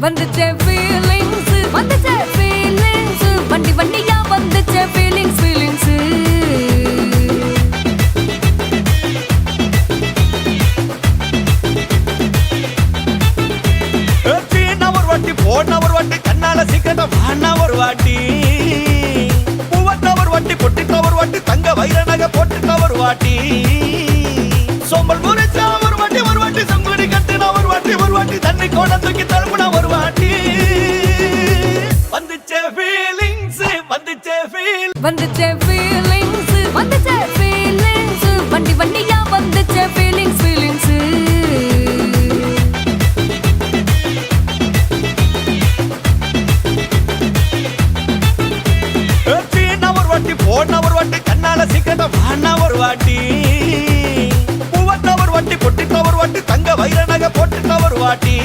வந்துச்சே feelings வந்துச்சே feelings வண்டி வண்டியா வந்துச்சே feelings feelings சீனா ஒரு வாட்டி போன ஒரு வாட்டி கண்ணால சீக்கிரம் வானா ஒரு வாட்டி பூவத்த ஒரு வாட்டி பொட்டித்த ஒரு வாட்டி தங்க வைர நகை போட்டுட்ட ஒரு வாட்டி சோம்பல் முறிச்சா ஒரு வாட்டி சங்குடி கட்டுனா ஒரு வாட்டி தண்ணி கோண தூக்கி தழுப்புனா ஒரு வாட்டி வந்துச்சே feelings வந்துச்சே வந்துச்சே feelings வந்துச்சே feelings வண்டி வண்டியா வந்துச்சே feelings feelings சீனா ஒரு வாட்டி போன ஒரு வாட்டி கண்ணால சீக்கிரம் வானா ஒரு வாட்டி பூவத்த ஒரு வாட்டி பொட்டித்த ஒரு வாட்டி தங்க வைர நகை போட்டுட்ட ஒரு வாட்டி